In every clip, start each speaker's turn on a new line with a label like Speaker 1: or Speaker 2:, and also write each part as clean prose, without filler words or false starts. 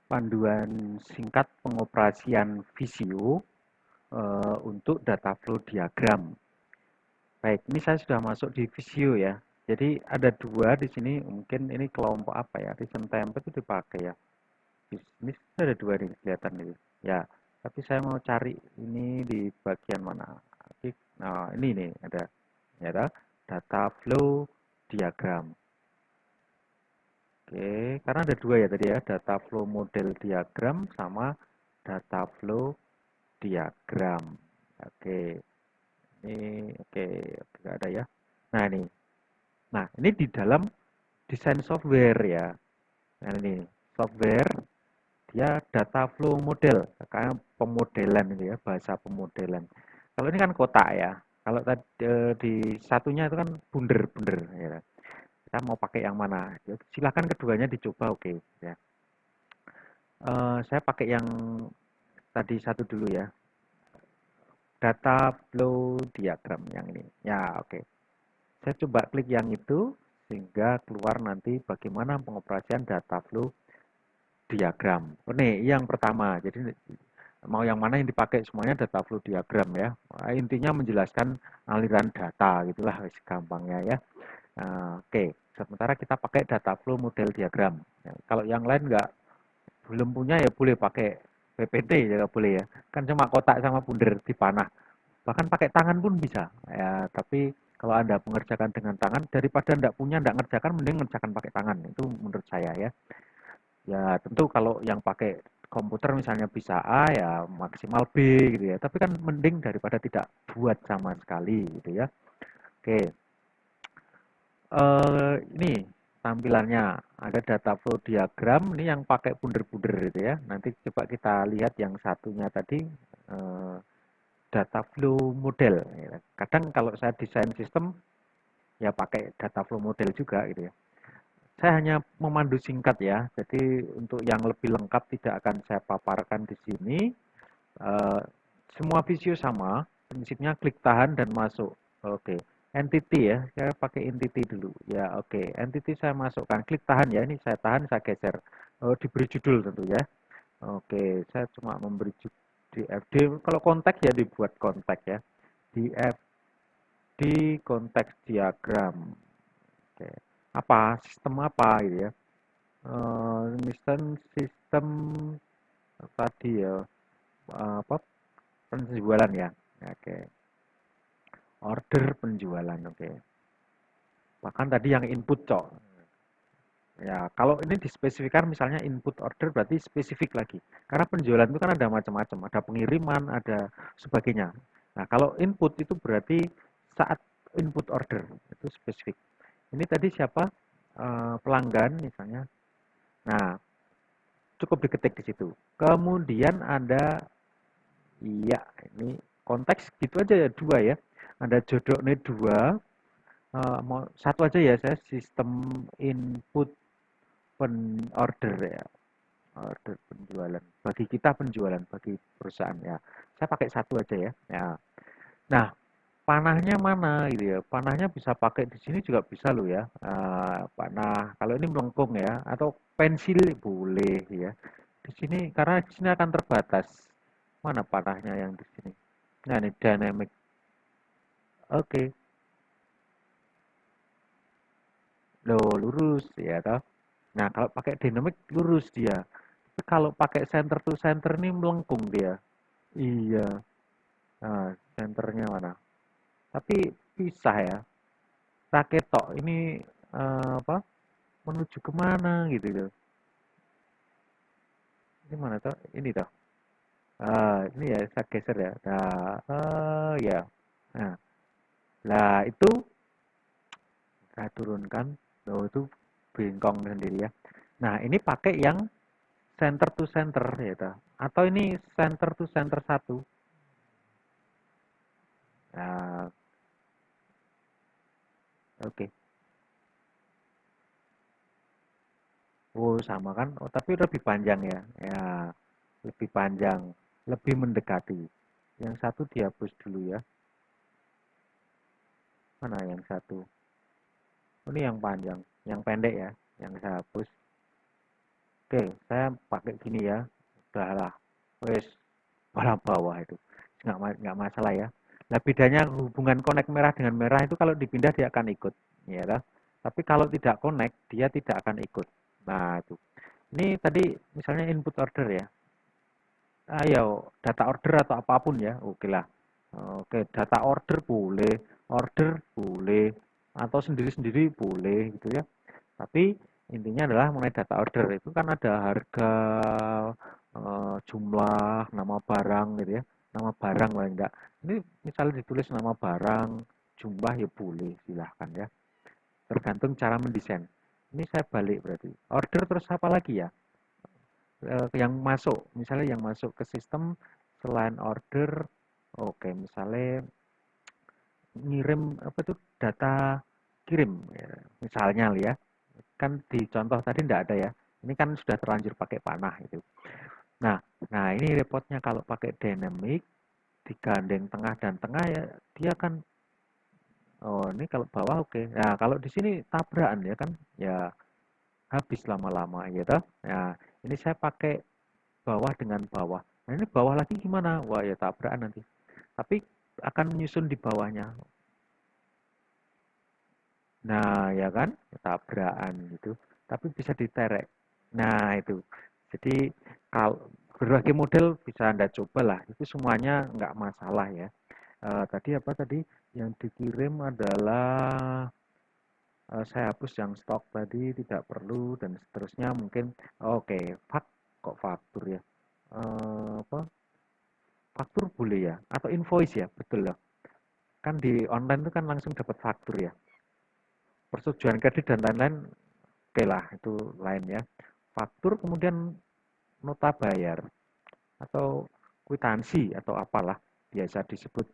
Speaker 1: panduan singkat pengoperasian Visio untuk data flow diagram. Baik, ini saya sudah masuk di Visio ya. Jadi ada dua di sini, mungkin ini kelompok apa ya? Recent template itu dipakai ya. Ini ada dua nih kelihatan nih. Ya, tapi saya mau cari ini di bagian mana? Nah, ini nih ada ya data flow diagram. Oke, karena ada dua ya tadi ya, data flow model diagram sama data flow diagram. Oke, ini oke, nggak ada ya. Nah ini, ini di dalam desain software ya. Nah ini software dia data flow model, kayak pemodelan ini ya, bahasa pemodelan. Kalau ini kan kotak ya. Kalau tadi di satunya itu kan bunder-bunder ya. Kita mau pakai yang mana? Ya, silahkan keduanya dicoba, oke ya. Saya pakai yang tadi satu dulu ya. Data flow diagram yang ini. Ya, oke. Saya coba klik yang itu sehingga keluar nanti bagaimana pengoperasian data flow diagram. Oh, nih, yang pertama. Jadi mau yang mana yang dipakai semuanya data flow diagram ya. Intinya menjelaskan aliran data gitulah gampangnya ya. Oke. Sementara kita pakai data flow model diagram. Ya, kalau yang lain belum punya ya boleh pakai PPT ya boleh ya. Kan cuma kotak sama bundar dipanah. Bahkan pakai tangan pun bisa. Ya, tapi kalau Anda mengerjakan dengan tangan daripada Anda punya Anda ngerjakan mending ngerjakan pakai tangan. Itu menurut saya ya. Ya, tentu kalau yang pakai komputer misalnya bisa A ya maksimal B gitu ya. Tapi kan mending daripada tidak buat sama sekali gitu ya. Oke. Ini tampilannya ada data flow diagram ini yang pakai bunder-bunder gitu ya. Nanti coba kita lihat yang satunya tadi eh, data flow model. Ya. Kadang kalau saya desain sistem ya pakai data flow model juga gitu ya. Saya hanya memandu singkat ya. Jadi untuk yang lebih lengkap tidak akan saya paparkan di sini. Eh, semua visio sama, prinsipnya klik tahan dan masuk. Oke, entity ya, saya pakai entity dulu. Ya, oke, entity saya masukkan, klik tahan ya. Ini saya tahan, saya geser. Oh, diberi judul tentu ya. Oke, saya cuma memberi judul DFD. Kalau konteks ya dibuat konteks ya. DFD konteks diagram. Oke, apa sistem apa gitu ya? Sistem tadi ya apa penjualan ya. Oke. Order penjualan. Oke. Bahkan tadi yang input, Cok. Ya, kalau ini dispesifikan misalnya input order berarti spesifik lagi. Karena penjualan itu kan ada macam-macam, ada pengiriman, ada sebagainya. Nah, kalau input itu berarti saat input order itu spesifik. Ini tadi siapa? Pelanggan misalnya. Nah, cukup diketik di situ. Kemudian ada iya, ini konteks gitu aja ya dua ya. Ada jodohnya dua. Mau satu aja ya saya sistem input order ya, order penjualan bagi kita penjualan bagi perusahaan ya. Saya pakai satu aja ya. Ya. Nah, panahnya mana gitu ya? Panahnya bisa pakai di sini juga bisa loh ya. Panah kalau ini melengkung ya atau pensil boleh ya. Di sini karena di sini akan terbatas. Mana panahnya yang di sini? Nah, ini dynamic. Oke. Loh, lurus ya toh. Nah, kalau pakai dynamic lurus dia. Tapi kalau pakai center to center ini melengkung dia. Iya. Nah, centernya mana? Tapi pisah ya. Raketok ini apa? Menuju kemana gitu loh. Ini mana toh? Ini toh. Ini ya saya geser ya. Nah, ya. Nah, lah itu saya turunkan. Loh, itu bengkong sendiri ya. Nah, ini pakai yang center to center ya toh. Atau ini center to center satu. Nah, oke. Oh, sama kan? Oh, tapi lebih panjang ya. Ya, lebih panjang, lebih mendekati. Yang satu dihapus dulu ya. Mana yang satu? Oh, ini yang panjang, yang pendek ya, yang saya hapus. Oke, saya pakai gini ya. Udahlah. Wes, bawah itu. Nggak masalah ya. Nah, bedanya hubungan connect merah dengan merah itu kalau dipindah dia akan ikut. Ya, toh. Tapi kalau tidak connect, dia tidak akan ikut. Nah, itu. Ini tadi misalnya input order ya. Ayo, data order atau apapun ya. Oke lah. Oke, data order boleh, atau sendiri-sendiri boleh gitu ya. Tapi intinya adalah mengenai data order itu kan ada harga, jumlah, nama barang gitu ya. Nama barang paling enggak. Ini misalnya ditulis nama barang, jumlah ya boleh, silahkan ya. Tergantung cara mendesain. Ini saya balik berarti. Order terus apa lagi ya? Yang masuk, misalnya yang masuk ke sistem selain order, oke, misalnya ngirim apa tuh data kirim ya, misalnya ya, kan di contoh tadi tidak ada ya, ini kan sudah terlanjur pakai panah itu. Nah, nah ini repotnya kalau pakai dynamic digandeng tengah dan tengah ya, dia kan, oh ini kalau bawah oke. Nah kalau di sini tabrakan ya kan, ya habis lama-lama gitu. Nah ini saya pakai bawah dengan bawah. Nah ini bawah lagi gimana? Wah ya tabrakan nanti. Tapi akan menyusun di bawahnya. Nah, ya kan? Tabrakan gitu. Tapi bisa diterek. Nah, itu. Jadi kalau berbagai model bisa Anda coba lah. Itu semuanya nggak masalah ya. Tadi apa tadi? Yang dikirim adalah, saya hapus yang stok tadi tidak perlu dan seterusnya mungkin. Oke, kok faktur ya? Apa? Faktur boleh ya? Atau invoice ya? Betul loh. Kan di online itu kan langsung dapat faktur ya. Persetujuan kredit dan lain-lain, oke lah itu lain ya. Faktur kemudian nota bayar atau kwitansi atau apalah biasa disebut,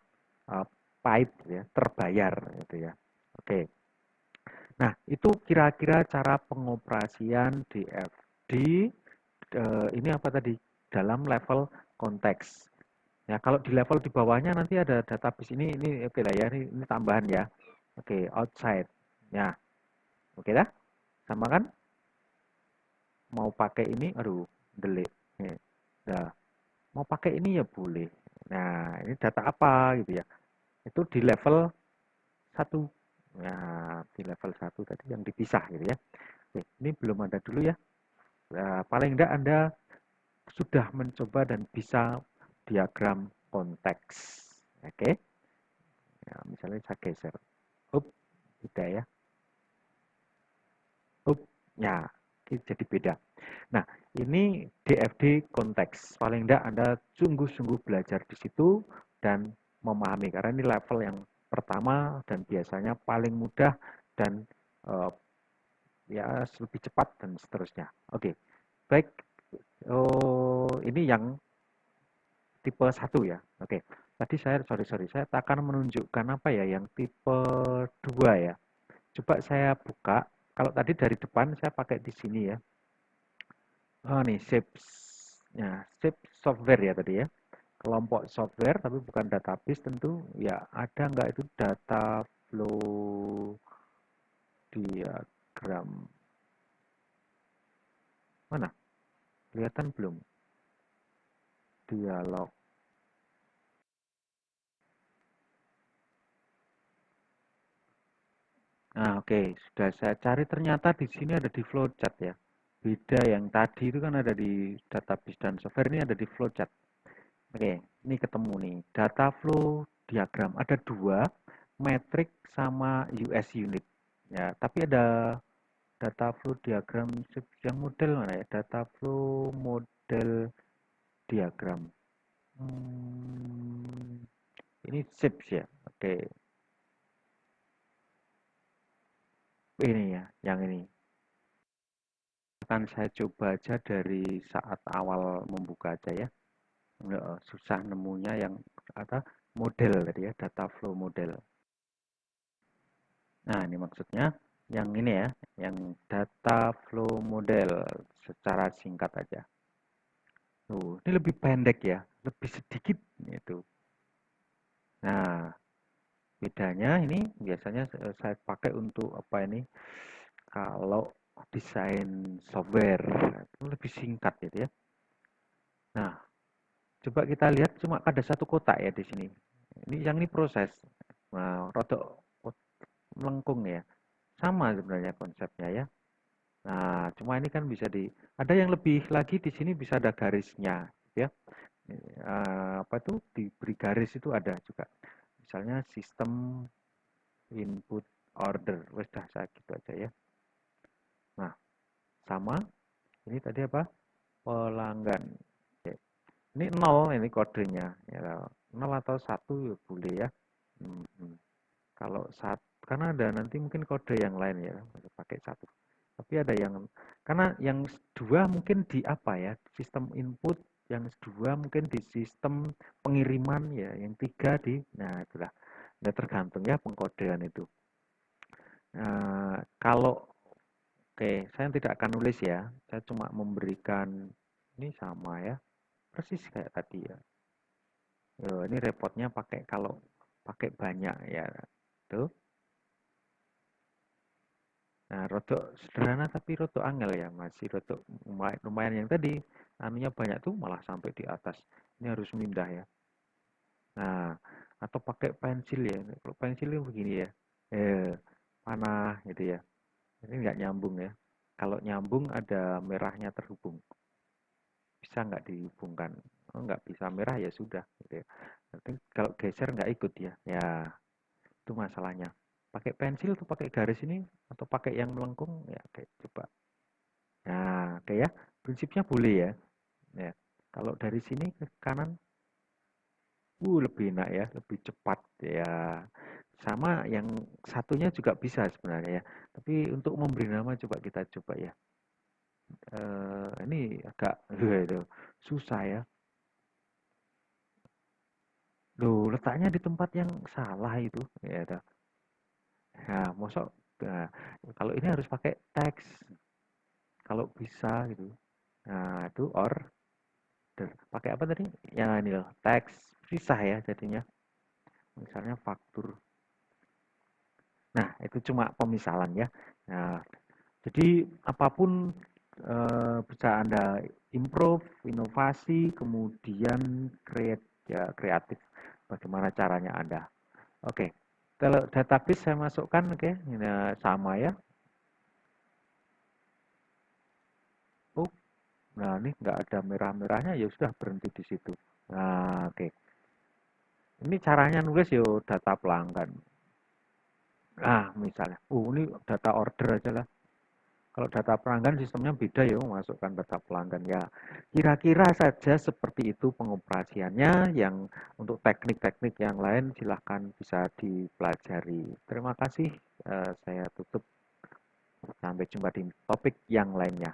Speaker 1: uh, paid ya, terbayar gitu ya. Oke. Nah, itu kira-kira cara pengoperasian DFD, ini apa tadi? Dalam level konteks. Ya, kalau di level di bawahnya nanti ada database ini oke lah ya, ini tambahan ya. Oke, outside. Ya, oke dah. Sama kan? Mau pakai ini, aduh, delete. Nih, nah, mau pakai ini ya boleh. Nah, ini data apa gitu ya. Itu di level satu. Nah, di level satu tadi yang dipisah gitu ya. Oke, ini belum ada dulu ya. Nah, paling enggak Anda sudah mencoba dan bisa diagram konteks. Oke. Ya, misalnya saya geser. Up, tidak ya. Up, ya, jadi beda. Nah, ini DFD konteks. Paling tidak Anda sungguh-sungguh belajar di situ dan memahami karena ini level yang pertama dan biasanya paling mudah dan, uh, ya lebih cepat dan seterusnya. Oke, baik. Oh, ini yang tipe satu ya. Oke. Tadi sorry, saya akan menunjukkan apa ya yang tipe 2 ya. Coba saya buka. Kalau tadi dari depan saya pakai di sini ya. Oh nih, Shapes. Ya, Shape software ya tadi ya. Kelompok software tapi bukan database tentu. Ya, ada nggak itu data flow diagram? Mana? Kelihatan belum? Dialog. Nah, oke, sudah saya cari ternyata di sini ada di flowchart ya. Beda yang tadi itu kan ada di database dan software, ini ada di flowchart. Oke, ini ketemu nih. Data flow diagram. Ada dua, metrik sama US unit. Ya, tapi ada data flow diagram yang model mana ya? Data flow model diagram. Hmm, ini SIPS ya. Oke, ini ya, yang ini. Akan saya coba aja dari saat awal membuka aja ya. Susah nemunya yang apa model tadi ya, data flow model. Nah, ini maksudnya yang ini ya, yang data flow model secara singkat aja. Tuh, ini lebih pendek ya, lebih sedikit itu. Nah, bedanya ini biasanya saya pakai untuk apa ini? Kalau desain software. Itu lebih singkat gitu ya. Nah, coba kita lihat cuma ada satu kotak ya di sini. Ini proses. Nah, rodok melengkung ya. Sama sebenarnya konsepnya ya. Nah, cuma ini kan bisa ada yang lebih lagi di sini bisa ada garisnya, ya. Apa tuh diberi garis itu ada juga. Misalnya sistem input order, wes dah saya gitu aja ya. Nah, sama ini tadi apa? Pelanggan. Oke. Ini 0 ini kodenya, ya. 0 atau 1 ya boleh ya. Hmm. Kalau karena ada nanti mungkin kode yang lain ya, pakai 1. Tapi ada yang karena yang 2 mungkin di apa ya, sistem input, yang 2 mungkin di sistem pengiriman ya, yang 3 nah itulah. Ya tergantung ya pengkodean itu. Kalau oke, saya tidak akan nulis ya, saya cuma memberikan ini sama ya, persis kayak tadi ya. Ini repotnya pakai kalau pakai banyak ya, tuh. Nah, rodok sederhana tapi rodok angel ya, masih rodok lumayan yang tadi anunya banyak tuh malah sampai di atas. Ini harus mindah ya. Nah, atau pakai pensil ya. Kalau pensil itu begini ya. Panah gitu ya. Ini nggak nyambung ya. Kalau nyambung ada merahnya terhubung. Bisa nggak dihubungkan? Oh, nggak bisa merah ya sudah gitu ya. Nanti kalau geser nggak ikut ya. Ya, itu masalahnya. Pakai pensil atau pakai garis ini atau pakai yang melengkung ya kayak coba. Nah, oke ya. Prinsipnya boleh ya. Ya. Kalau dari sini ke kanan, lebih enak ya, lebih cepat ya. Sama yang satunya juga bisa sebenarnya ya. Tapi untuk memberi nama coba kita coba ya. Ini agak itu susah ya. Loh, letaknya di tempat yang salah itu. Ya, dah. Nah, mosok nah, kalau ini harus pakai teks. Kalau bisa gitu. Nah, itu pakai apa tadi? Ya ini loh, teks susah ya jadinya. Misalnya faktur. Nah, itu cuma pemisalan ya. Nah, jadi apapun bisa Anda improve, inovasi, kemudian kreatif. Bagaimana caranya Anda? Oke. Kalau database saya masukkan, oke, ini sama ya. Oh, nah ini nggak ada merah-merahnya, ya sudah berhenti di situ. Nah, oke. Ini caranya nulis yo data pelanggan. Nah, misalnya, ini data order aja lah. Kalau data pelanggan sistemnya beda ya, masukkan data pelanggan ya. Kira-kira saja seperti itu pengoperasiannya. Yang untuk teknik-teknik yang lain silahkan bisa dipelajari. Terima kasih. Saya tutup. Sampai jumpa di topik yang lainnya.